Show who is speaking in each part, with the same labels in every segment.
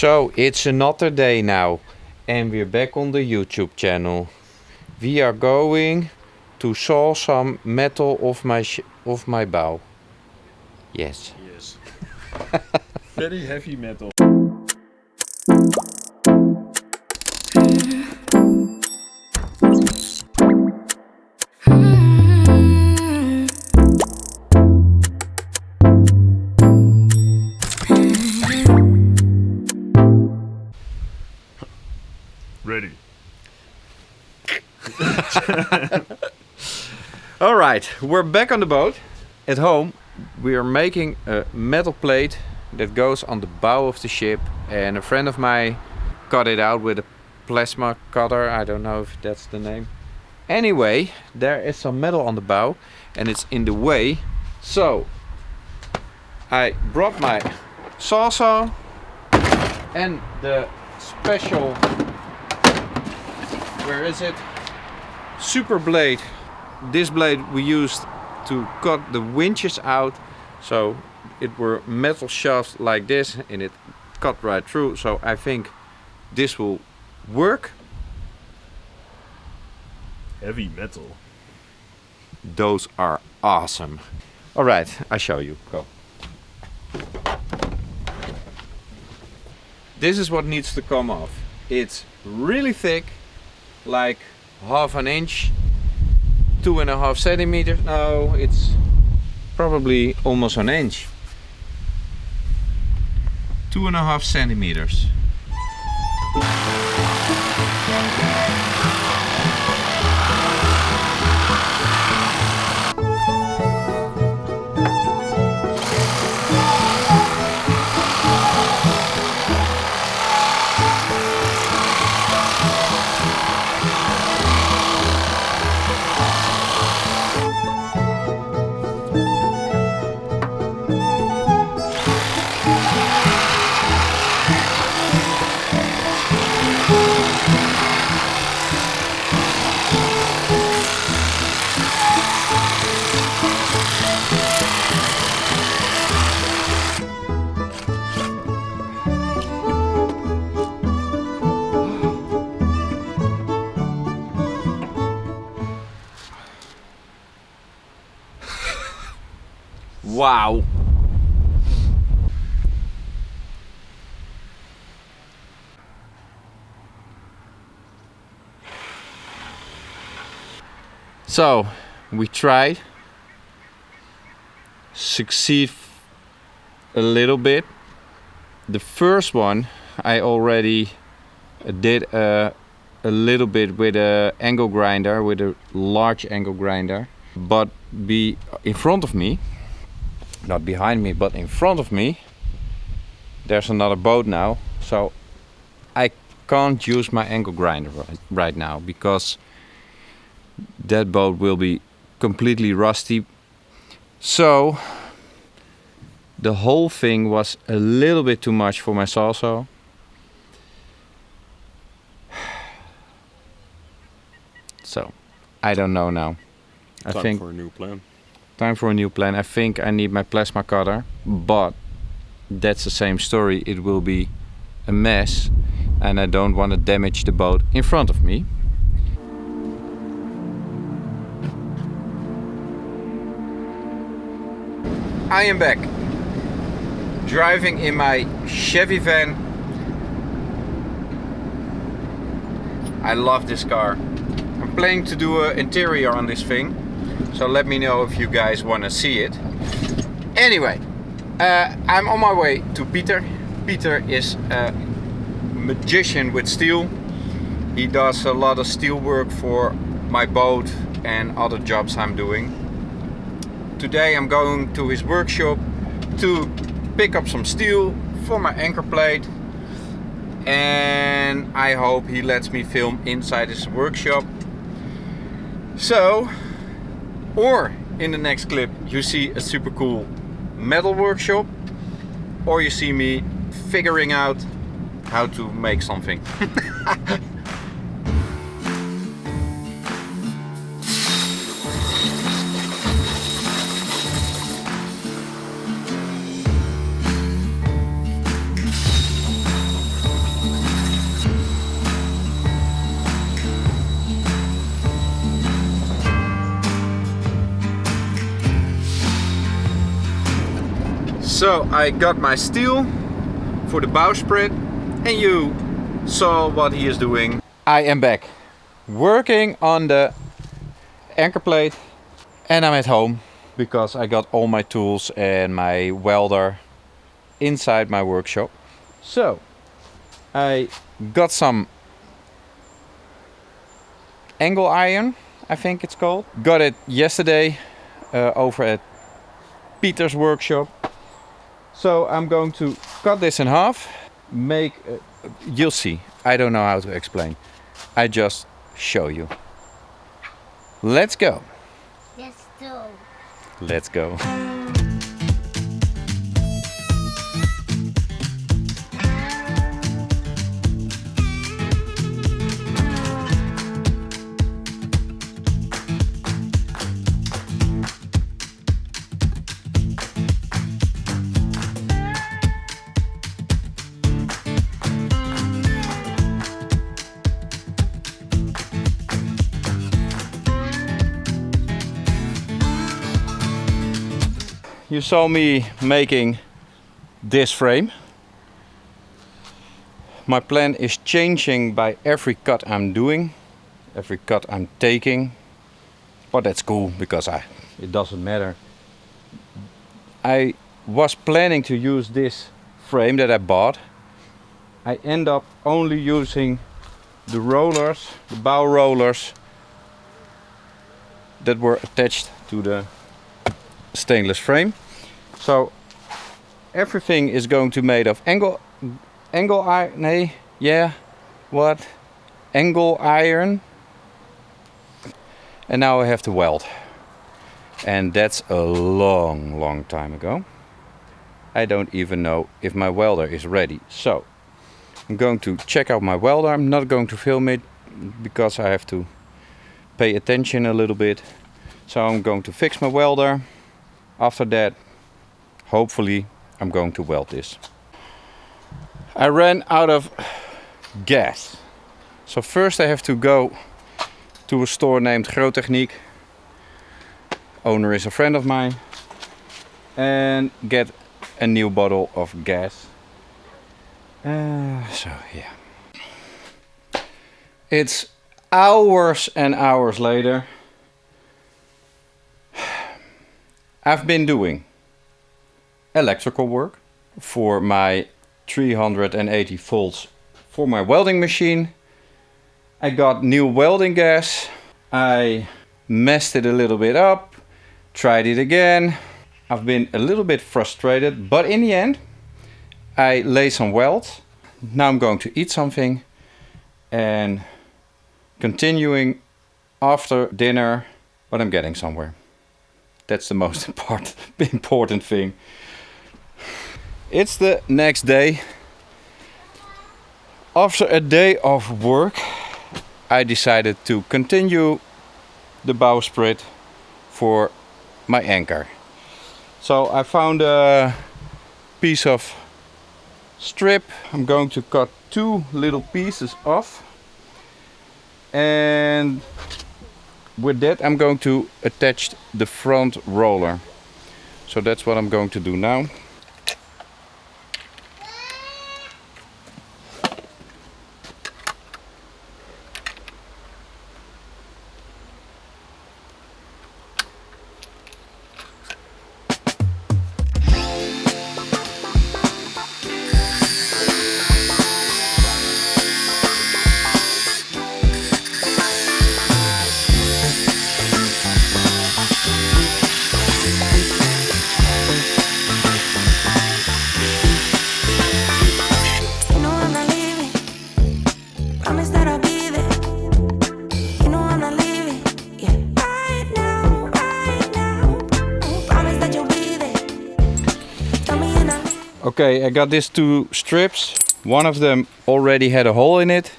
Speaker 1: So it's another day now and we're back on the YouTube channel. We are going to saw some metal off my bow. Yes.
Speaker 2: Yes. Very heavy metal. Ready.
Speaker 1: All right, we're back on the boat. At home, we are making a metal plate that goes on the bow of the ship, and a friend of mine cut it out with a plasma cutter. I don't know if that's the name. Anyway, there is some metal on the bow and it's in the way. So I brought my saw and the special, where is it? Super blade. This blade we used to cut the winches out. So it were metal shafts like this and it cut right through. So I think this will work.
Speaker 2: Heavy metal.
Speaker 1: Those are awesome. All right, I show you. Go. This is what needs to come off. It's really thick, like half an inch, 2.5 centimeters. No, it's probably almost an inch. 2.5 centimeters. Wow. So we tried, succeed a little bit. The first one I already did a little bit with a angle grinder, with a large angle grinder, but in front of me, not behind me, but in front of me, there's another boat now. So I can't use my angle grinder right now because that boat will be completely rusty. So the whole thing was a little bit too much for my saw. So I don't know now. I think
Speaker 2: for a new plan.
Speaker 1: Time for a new plan. I think I need my plasma cutter, but that's the same story. It will be a mess and I don't want to damage the boat in front of me. I am back, driving in my Chevy van. I love this car. I'm planning to do an interior on this thing. So let me know if you guys want to see it. Anyway, I'm on my way to Peter. Peter is a magician with steel. He does a lot of steel work for my boat and other jobs I'm doing. Today I'm going to his workshop to pick up some steel for my anchor plate. And I hope he lets me film inside his workshop. So, or in the next clip you see a super cool metal workshop, or you see me figuring out how to make something. So I got my steel for the bowsprit, and you saw what he is doing. I am back working on the anchor plate, and I'm at home because I got all my tools and my welder inside my workshop. So I got some angle iron, I think it's called. Got it yesterday over at Peter's workshop. So I'm going to cut this in half, make, you'll see, I don't know how to explain. I just show you. Let's go.
Speaker 3: Let's go.
Speaker 1: Let's go. You saw me making this frame. My plan is changing by every cut I'm doing, every cut I'm taking. But that's cool because it doesn't matter. I was planning to use this frame that I bought. I end up only using the rollers, the bow rollers that were attached to the stainless frame. So everything is going to be made of angle iron. Angle iron. And now I have to weld. And that's a long time ago. I don't even know if my welder is ready. So I'm going to check out my welder. I'm not going to film it because I have to pay attention a little bit. So I'm going to fix my welder. After that, hopefully I'm going to weld this. I ran out of gas. So first I have to go to a store named Grootechniek. Owner is a friend of mine. And get a new bottle of gas. So yeah. It's hours and hours later. I've been doing electrical work for my 380 volts for my welding machine. I got new welding gas. I messed it a little bit up, tried it again. I've been a little bit frustrated, but in the end I lay some welds. Now I'm going to eat something and continuing after dinner, but I'm getting somewhere. That's the most important thing. It's the next day. After a day of work, I decided to continue the bowsprit for my anchor. So I found a piece of strip. I'm going to cut 2 little pieces off. And with that I'm going to attach the front roller. So that's what I'm going to do now. Okay, I got these 2 strips. One of them already had a hole in it.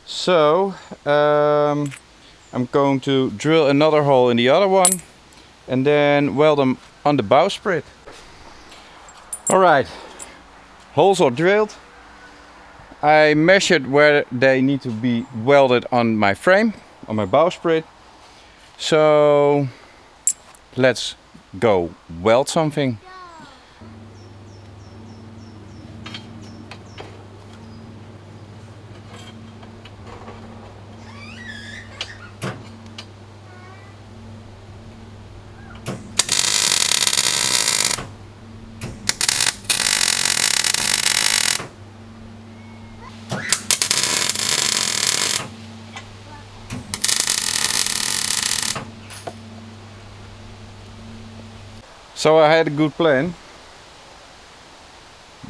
Speaker 1: So I'm going to drill another hole in the other one and then weld them on the bowsprit. Alright, holes are drilled. I measured where they need to be welded on my frame, on my bowsprit. So let's go weld something. So I had a good plan,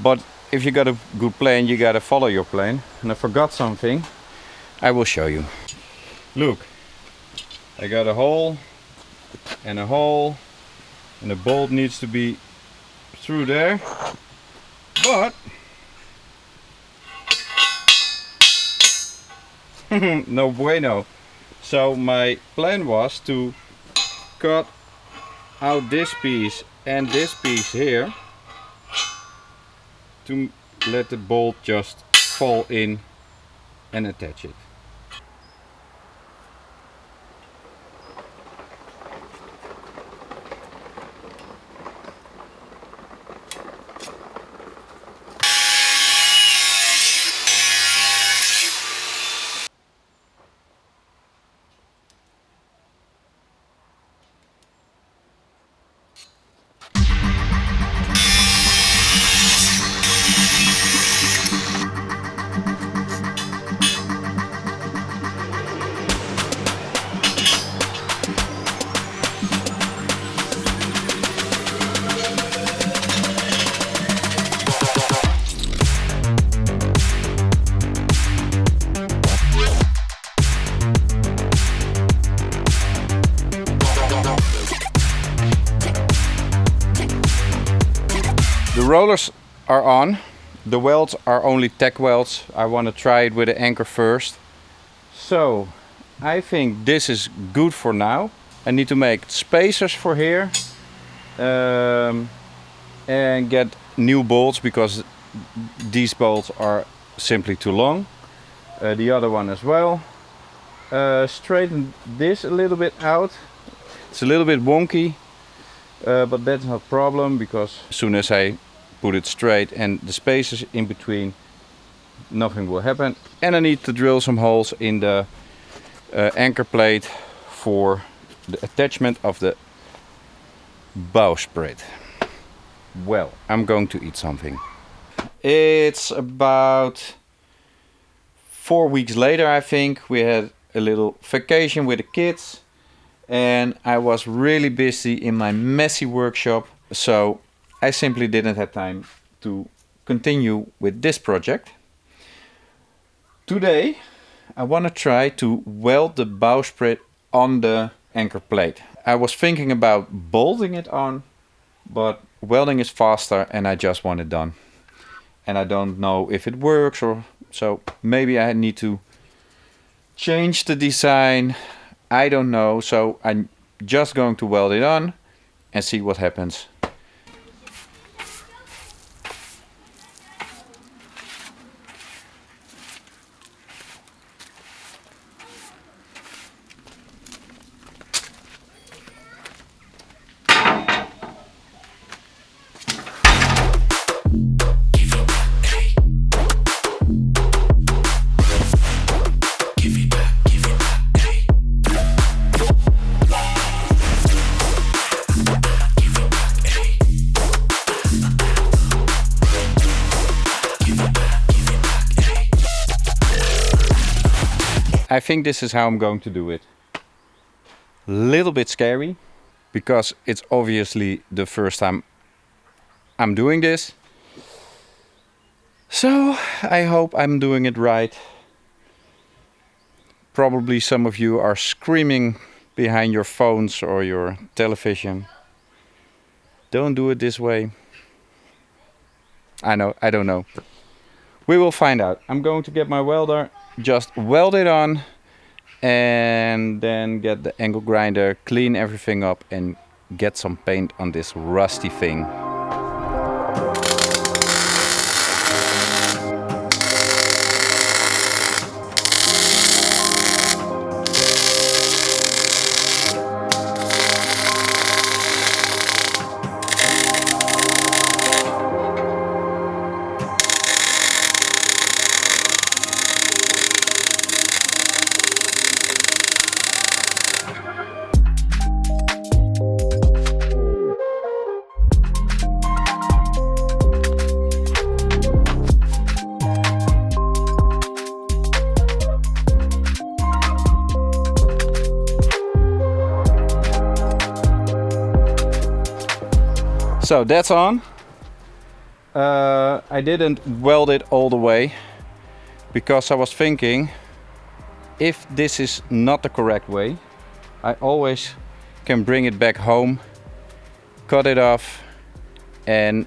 Speaker 1: but if you got a good plan, you gotta follow your plan. And I forgot something. I will show you. Look, I got a hole, and the bolt needs to be through there. But no bueno. So my plan was to cut out this piece and this piece here to let the bolt just fall in and attach it. The rollers are on. The welds are only tack welds. I want to try it with the anchor first. So I think this is good for now. I need to make spacers for here and get new bolts because these bolts are simply too long. The other one as well. Straighten this a little bit out. It's a little bit wonky, but that's no problem because as soon as I put it straight and the spaces in between, nothing will happen. And I need to drill some holes in the anchor plate for the attachment of the bowsprit. Well, I'm going to eat something. It's about 4 weeks later, I think. We had a little vacation with the kids and I was really busy in my messy workshop, so I simply didn't have time to continue with this project. Today I want to try to weld the bowsprit on the anchor plate. I was thinking about bolting it on, but welding is faster and I just want it done. And I don't know if it works, or so maybe I need to change the design. I don't know, so I'm just going to weld it on and see what happens. I think this is how I'm going to do it. Little bit scary because it's obviously the first time I'm doing this. So I hope I'm doing it right. Probably some of you are screaming behind your phones or your television. Don't do it this way. I don't know. We will find out. I'm going to get my welder, just weld it on, and then get the angle grinder, clean everything up and get some paint on this rusty thing. So that's on. I didn't weld it all the way because I was thinking, if this is not the correct way, I always can bring it back home, cut it off and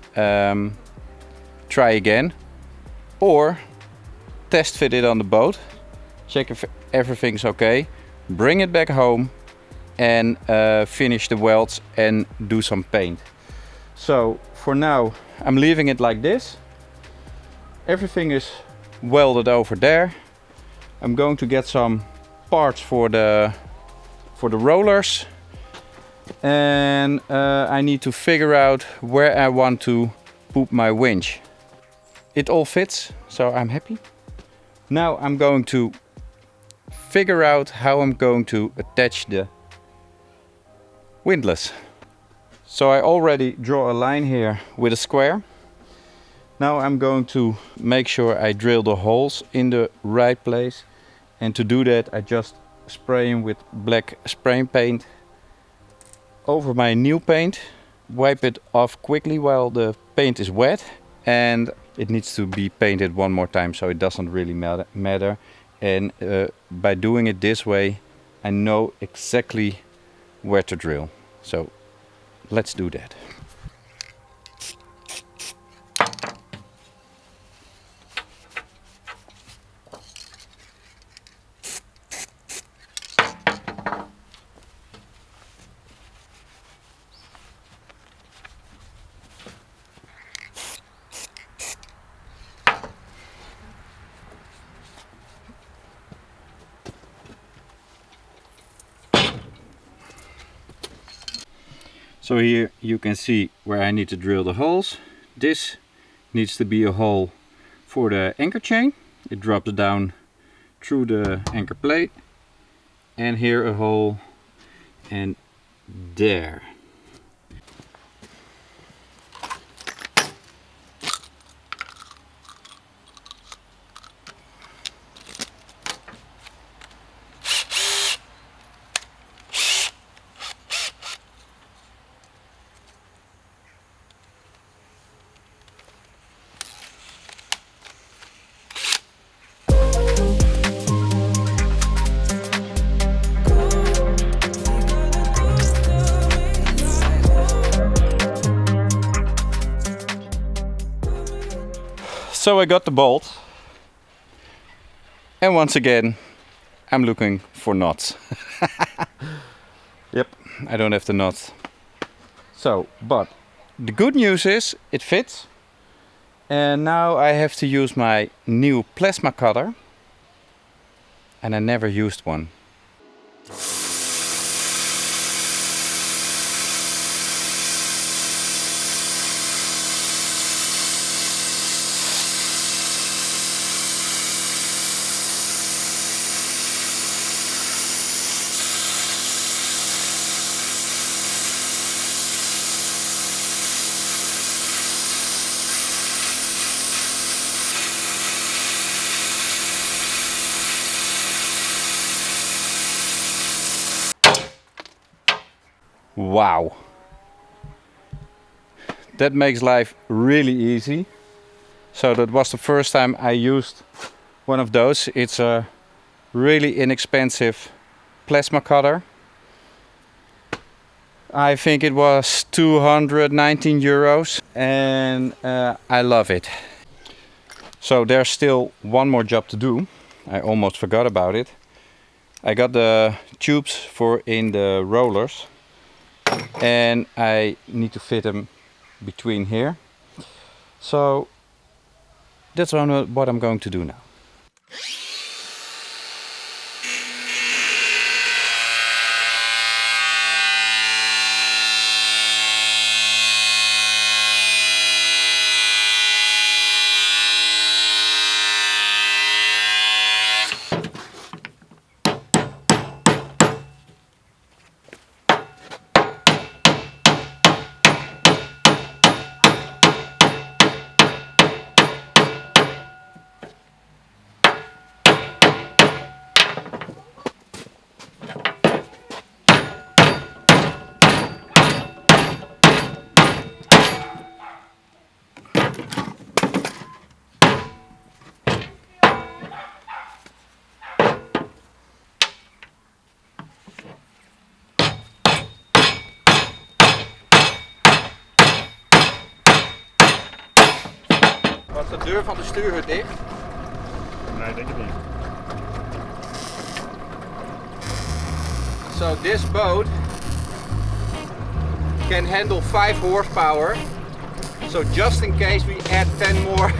Speaker 1: try again, or test fit it on the boat, check if everything's okay, bring it back home and finish the welds and do some paint. So for now I'm leaving it like this. Everything is welded over there. I'm going to get some parts for the rollers, and I need to figure out where I want to put my winch. It all fits, so I'm happy. Now I'm going to figure out how I'm going to attach the windlass. So I already draw a line here with a square. Now I'm going to make sure I drill the holes in the right place, and to do that I just spray them with black spray paint over my new paint, wipe it off quickly while the paint is wet, and it needs to be painted one more time so it doesn't really matter. And by doing it this way I know exactly where to drill. So let's do that. So here you can see where I need to drill the holes. This needs to be a hole for the anchor chain. It drops down through the anchor plate. And here a hole, and there. So I got the bolt, and once again I'm looking for knots. Yep, I don't have the knots. So, but the good news is it fits, and now I have to use my new plasma cutter, and I never used one. Wow, that makes life really easy. So that was the first time I used one of those. It's a really inexpensive plasma cutter. I think it was 219 euros, and I love it. So there's still one more job to do. I almost forgot about it. I got the tubes for in the rollers, and I need to fit them between here. So that's what I'm going to do now. de deur van de stuurhut dicht?
Speaker 2: Nee, denk ik niet.
Speaker 1: So this boat can handle 5 horsepower. So just in case we add 10 more